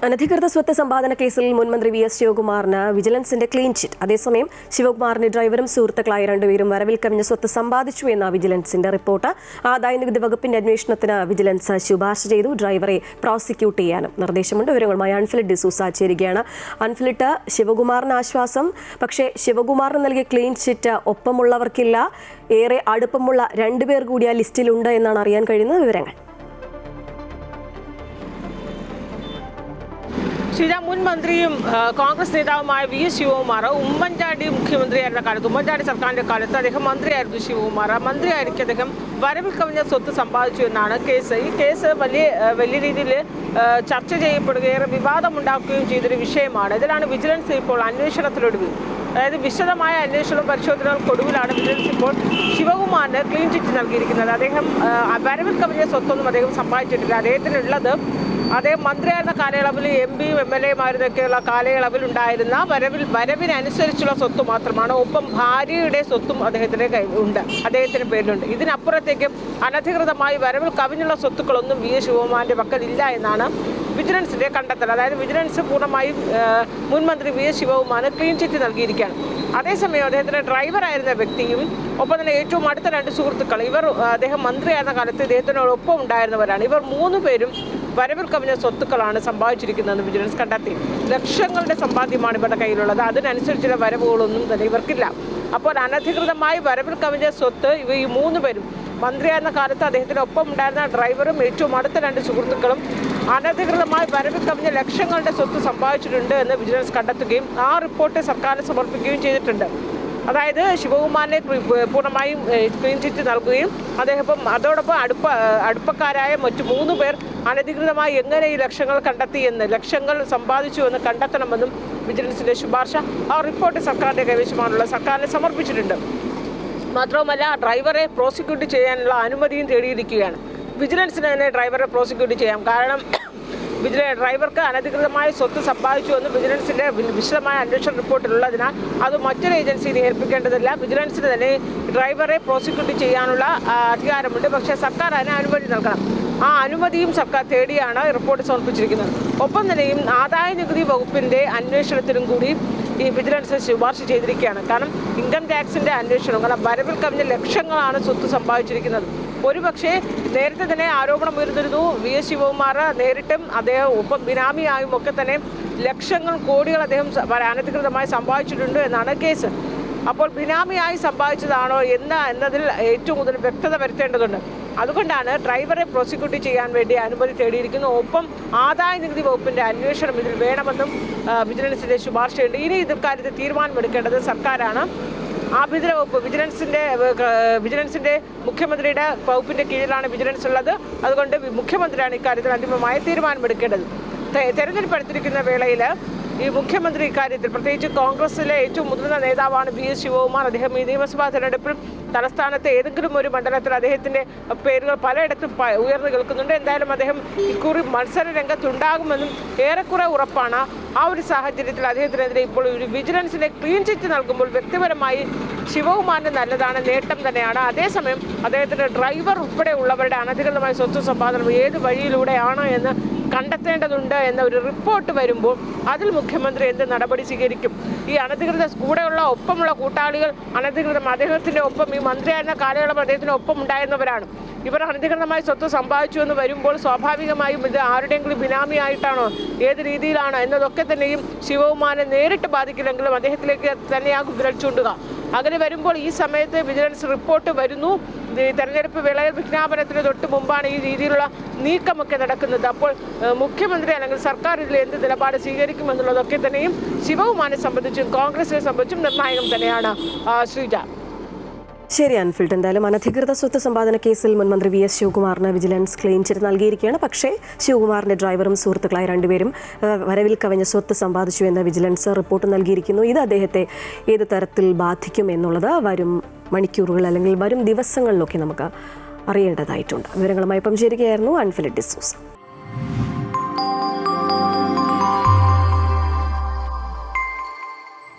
അനധികൃത സ്വത്ത് സമ്പാദന കേസിൽ മുൻമന്ത്രി വി.എസ്. ശിവകുമാറിന് വിജിലൻസിന്റെ ക്ലീൻ ചിറ്റ്. അതേസമയം ശിവകുമാറിന്റെ ഡ്രൈവറും സുഹൃത്തുക്കളായ രണ്ടുപേരും വരവിൽ കവിഞ്ഞ സ്വത്ത് സമ്പാദിച്ചു എന്ന വിജിലൻസിന്റെ റിപ്പോർട്ട്. ആദായനികുതി വകുപ്പിന്റെ അന്വേഷണത്തിന് വിജിലൻസ് ശുപാർശ ചെയ്തു. ഡ്രൈവറെ പ്രോസിക്യൂട്ട് ചെയ്യാനും നിർദ്ദേശമുണ്ട്. വിവരങ്ങളുമായി അൻഫിലിറ്റ് ഡിസൂസ ചേരുകയാണ്. അൻഫിലിറ്റ്, ശിവകുമാറിന് ആശ്വാസം. പക്ഷേ ശിവകുമാറിന് നൽകിയ ക്ലീൻ ചിറ്റ് ഒപ്പമുള്ളവർക്കില്ല. ഏറെ അടുപ്പമുള്ള രണ്ടുപേർ കൂടി ആ ലിസ്റ്റിലുണ്ട് എന്നാണ് അറിയാൻ കഴിയുന്ന വിവരങ്ങൾ. മുൻ മന്ത്രിയും കോൺഗ്രസ് നേതാവുമായ വി.എസ്. ശിവകുമാർ ഉമ്മൻചാണ്ടി മുഖ്യമന്ത്രിയായിരുന്ന കാലത്ത്, ഉമ്മൻചാണ്ടി സർക്കാരിന്റെ കാലത്ത് അദ്ദേഹം മന്ത്രിയായിരുന്നു. ശിവകുമാർ മന്ത്രിയായിരിക്കും അദ്ദേഹം വരവിൽ കവിഞ്ഞ സ്വത്ത് സമ്പാദിച്ചു എന്നാണ് കേസ്. ഈ കേസ് വലിയ രീതിയിൽ ചർച്ച ചെയ്യപ്പെടുകയും വിവാദമുണ്ടാക്കുകയും ചെയ്തൊരു വിഷയമാണ്. ഇതിലാണ് വിജിലൻസ് ഇപ്പോൾ അന്വേഷണത്തിലൊടുവിൽ, അതായത് വിശദമായ അന്വേഷണവും പരിശോധനകൾക്കൊടുവിലാണ് വിജിലൻസ് ഇപ്പോൾ ശിവകുമാറിന് ക്ലീൻ ചിറ്റ് നൽകിയിരിക്കുന്നത്. അദ്ദേഹം വരവിൽ കവിഞ്ഞ സ്വത്തൊന്നും അദ്ദേഹം സമ്പാദിച്ചിട്ടില്ല. അദ്ദേഹത്തിനുള്ളത് അദ്ദേഹം മന്ത്രിയായിരുന്ന കാലയളവിൽ എം.പിയും എം.എൽ.എമാരുമൊക്കെയുള്ള കാലയളവിൽ ഉണ്ടായിരുന്ന വരവിനനുസരിച്ചുള്ള സ്വത്ത് മാത്രമാണ്. ഒപ്പം ഭാര്യയുടെ സ്വത്തും അദ്ദേഹത്തിന്റെ പേരിലുണ്ട്. ഇതിനപ്പുറത്തേക്കും അനധികൃതമായി വരവിൽ കവിഞ്ഞുള്ള സ്വത്തുക്കളൊന്നും വി.എസ്. ശിവകുമാറിന്റെ പക്കലില്ല എന്നാണ് വിജിലൻസിന്റെ കണ്ടെത്തൽ. അതായത് വിജിലൻസ് പൂർണ്ണമായും മുൻമന്ത്രി വി.എസ്. ശിവകുമാറിന് ക്ലീൻ ചിറ്റ് നൽകിയിരിക്കുകയാണ്. അതേസമയം അദ്ദേഹത്തിന്റെ ഡ്രൈവറായിരുന്ന വ്യക്തിയും ഒപ്പം തന്നെ ഏറ്റവും അടുത്ത രണ്ട് സുഹൃത്തുക്കൾ, അദ്ദേഹം മന്ത്രിയായിരുന്ന കാലത്ത് ഇദ്ദേഹത്തിനോടൊപ്പം ഉണ്ടായിരുന്നവരാണ്. ഇവർ മൂന്ന് പേരും വരവിൽ കവിഞ്ഞ സ്വത്തുക്കളാണ് സമ്പാദിച്ചിരിക്കുന്നതെന്ന് വിജിലൻസ് കണ്ടെത്തി. ലക്ഷങ്ങളുടെ സമ്പാദ്യമാണ് ഇവരുടെ കയ്യിലുള്ളത്. അതിനനുസരിച്ചുള്ള വരവുകളൊന്നും തന്നെ ഇവർക്കില്ല. അപ്പോൾ അനധികൃതമായി വരവിൽ കവിഞ്ഞ സ്വത്ത് ഈ മൂന്ന് പേരും, മന്ത്രിയായിരുന്ന കാലത്ത് അദ്ദേഹത്തിനൊപ്പം ഉണ്ടായിരുന്ന ഡ്രൈവറും ഏറ്റവും അടുത്ത രണ്ട് സുഹൃത്തുക്കളും അനധികൃതമായി വരവിൽ കവിഞ്ഞ ലക്ഷങ്ങളുടെ സ്വത്ത് സമ്പാദിച്ചിട്ടുണ്ട് എന്ന് വിജിലൻസ് കണ്ടെത്തുകയും ആ റിപ്പോർട്ട് സർക്കാരിന് സമർപ്പിക്കുകയും ചെയ്തിട്ടുണ്ട്. അതായത് ശിവകുമാറിനെ പൂർണ്ണമായും ക്ലീൻ ചിറ്റ് നൽകുകയും അതോടൊപ്പം അടുപ്പക്കാരായ മറ്റു മൂന്ന് പേർ അനധികൃതമായി എങ്ങനെ ഈ ലക്ഷങ്ങൾ കണ്ടെത്തിയെന്ന്, ലക്ഷങ്ങൾ സമ്പാദിച്ചു എന്ന് കണ്ടെത്തണമെന്നും വിജിലൻസിന്റെ ശുപാർശ ആ റിപ്പോർട്ട് സർക്കാരിന്റെ കൈവശമാണുള്ള സർക്കാരിന് സമർപ്പിച്ചിട്ടുണ്ട്. മാത്രവുമല്ല, ഡ്രൈവറെ പ്രോസിക്യൂട്ട് ചെയ്യാനുള്ള അനുമതിയും തേടിയിരിക്കുകയാണ്. വിജിലൻസിന് തന്നെ ഡ്രൈവറെ പ്രോസിക്യൂട്ട് ചെയ്യാം. കാരണം ഡ്രൈവർക്ക് അനധികൃതമായ സ്വത്ത് സമ്പാദിച്ചു എന്ന് വിജിലൻസിന്റെ വിശദമായ അന്വേഷണ റിപ്പോർട്ടിലുള്ളതിനാൽ അത് മറ്റൊരു ഏജൻസിയെ ഏൽപ്പിക്കേണ്ടതില്ല. വിജിലൻസിന് തന്നെ ഡ്രൈവറെ പ്രോസിക്യൂട്ട് ചെയ്യാനുള്ള അധികാരമുണ്ട്. പക്ഷേ സർക്കാർ അതിന് അനുമതി നൽകണം. ആ അനുമതിയും സർക്കാർ തേടിയാണ് റിപ്പോർട്ട് സമർപ്പിച്ചിരിക്കുന്നത്. ഒപ്പം തന്നെയും ആദായനികുതി വകുപ്പിന്റെ അന്വേഷണത്തിനും കൂടി ഈ വിജിലൻസ് ശുപാർശ ചെയ്തിരിക്കുകയാണ്. കാരണം ഇൻകം ടാക്സിന്റെ അന്വേഷണം, കാരണം വരവിൽ കവിഞ്ഞ ലക്ഷങ്ങളാണ് സ്വത്ത് സമ്പാദിച്ചിരിക്കുന്നത്. ഒരുപക്ഷെ നേരത്തെ തന്നെ ആരോപണം ഉയർന്നിരുന്നു, വി.എസ്. ശിവകുമാർ നേരിട്ടും അദ്ദേഹം ഒപ്പം ബിനാമിയായും ഒക്കെ തന്നെ ലക്ഷങ്ങൾ കോടികൾ അദ്ദേഹം അനധികൃതമായി സമ്പാദിച്ചിട്ടുണ്ട് എന്നാണ് കേസ്. അപ്പോൾ ബിനാമിയായി സമ്പാദിച്ചതാണോ എന്നതിൽ ഏറ്റവും കൂടുതൽ വ്യക്തത വരുത്തേണ്ടതുണ്ട്. അതുകൊണ്ടാണ് ഡ്രൈവറെ പ്രോസിക്യൂട്ട് ചെയ്യാൻ വേണ്ടി അനുമതി തേടിയിരിക്കുന്നു. ഒപ്പം ആദായ നികുതി വകുപ്പിന്റെ അന്വേഷണം ഇതിൽ വേണമെന്നും വിജിലൻസിന്റെ ശുപാർശയുണ്ട്. ഇനി ഇക്കാര്യത്തിൽ തീരുമാനമെടുക്കേണ്ടത് സർക്കാരാണ്. ആഭ്യന്തര വകുപ്പ് വിജിലൻസിന്റെ മുഖ്യമന്ത്രിയുടെ വകുപ്പിന്റെ കീഴിലാണ് വിജിലൻസ് ഉള്ളത്. അതുകൊണ്ട് മുഖ്യമന്ത്രിയാണ് ഇക്കാര്യത്തിൽ അന്തിമമായ തീരുമാനമെടുക്കേണ്ടത്. തെരഞ്ഞെടുപ്പ് അടുത്തിരിക്കുന്ന വേളയിൽ ഈ മുഖ്യമന്ത്രി ഇക്കാര്യത്തിൽ, പ്രത്യേകിച്ച് കോൺഗ്രസിലെ ഏറ്റവും മുതിർന്ന നേതാവാണ് വി.എസ്. ശിവകുമാർ. അദ്ദേഹം ഈ നിയമസഭാ തെരഞ്ഞെടുപ്പിൽ തലസ്ഥാനത്ത് ഏതെങ്കിലും ഒരു മണ്ഡലത്തിൽ അദ്ദേഹത്തിന്റെ പേരുകൾ പലയിടത്തും ഉയർന്നു കേൾക്കുന്നുണ്ട്. എന്തായാലും അദ്ദേഹം ഇക്കുറി മത്സര രംഗത്തുണ്ടാകുമെന്നും ഏറെക്കുറെ ഉറപ്പാണ്. ആ ഒരു സാഹചര്യത്തിൽ അദ്ദേഹത്തിനെതിരെ ഇപ്പോൾ ഒരു വിജിലൻസിന്റെ ക്ലീൻ ചിറ്റ് നൽകുമ്പോൾ വ്യക്തിപരമായി ശിവകുമാറിന് നല്ലതാണ്, നേട്ടം തന്നെയാണ്. അതേസമയം അദ്ദേഹത്തിന്റെ ഡ്രൈവർ ഉൾപ്പെടെ ഉള്ളവരുടെ അനധികൃതമായ സ്വത്ത് സമ്പാദനം ഏത് വഴിയിലൂടെയാണ് എന്ന് കണ്ടെത്തേണ്ടതുണ്ട് എന്ന ഒരു റിപ്പോർട്ട് വരുമ്പോൾ അതിൽ മുഖ്യമന്ത്രി എന്ത് നടപടി സ്വീകരിക്കും? ഈ അനധികൃത കൂടെയുള്ള ഒപ്പമുള്ള കൂട്ടാളികൾ അദ്ദേഹത്തിന്റെ ഒപ്പം ഈ മന്ത്രിയായിരുന്ന കാലയളവ് അദ്ദേഹത്തിന് ഒപ്പം ഉണ്ടായിരുന്നവരാണ്. ഇവർ അനധികൃതമായി സ്വത്ത് സമ്പാദിച്ചു എന്ന് വരുമ്പോൾ സ്വാഭാവികമായും ഇത് ആരുടെയെങ്കിലും ബിനാമിയായിട്ടാണോ, ഏത് രീതിയിലാണ് എന്നതൊക്കെ തന്നെയും ശിവകുമാറിനെ നേരിട്ട് ബാധിക്കില്ലെങ്കിലും അദ്ദേഹത്തിലേക്ക് തന്നെയാകും വിരൽ ചൂണ്ടുക. അങ്ങനെ വരുമ്പോൾ ഈ സമയത്ത് വിജിലൻസ് റിപ്പോർട്ട് വരുന്നു. തെരഞ്ഞെടുപ്പ് വേളയിൽ വിജ്ഞാപനത്തിന് തൊട്ട് മുമ്പാണ് ഈ രീതിയിലുള്ള നീക്കമൊക്കെ നടക്കുന്നത്. അപ്പോൾ മുഖ്യമന്ത്രി അല്ലെങ്കിൽ സർക്കാർ ഇതിൽ എന്ത് നിലപാട് സ്വീകരിക്കുമെന്നുള്ളതൊക്കെ തന്നെയും ശിവകുമാറിനെ സംബന്ധിച്ചും കോൺഗ്രസിനെ സംബന്ധിച്ചും നിർണായകം തന്നെയാണ്. ശ്രീജ. ശരി അൻഫിൽഡ്, എന്തായാലും അനധികൃത സ്വത്ത് സമ്പാദന കേസിൽ മുൻമന്ത്രി വി.എസ്. ശിവകുമാറിന് വിജിലൻസ് ക്ലീൻ ചിറ്റ് നൽകിയിരിക്കുകയാണ്. പക്ഷേ ശിവകുമാറിന്റെ ഡ്രൈവറും സുഹൃത്തുക്കളായ രണ്ടുപേരും വരവിൽ കവിഞ്ഞ സ്വത്ത് സമ്പാദിച്ചു എന്ന വിജിലൻസ് റിപ്പോർട്ട് നൽകിയിരിക്കുന്നു. ഇത് അദ്ദേഹത്തെ ഏത് തരത്തിൽ ബാധിക്കും എന്നുള്ളത് വരും മണിക്കൂറുകൾ അല്ലെങ്കിൽ വരും ദിവസങ്ങളിലൊക്കെ നമുക്ക് അറിയേണ്ടതായിട്ടുണ്ട്. വിവരങ്ങളുമായി ചേരുകയായിരുന്നു അൻഫിലിറ്റ് ഡിസൂസ.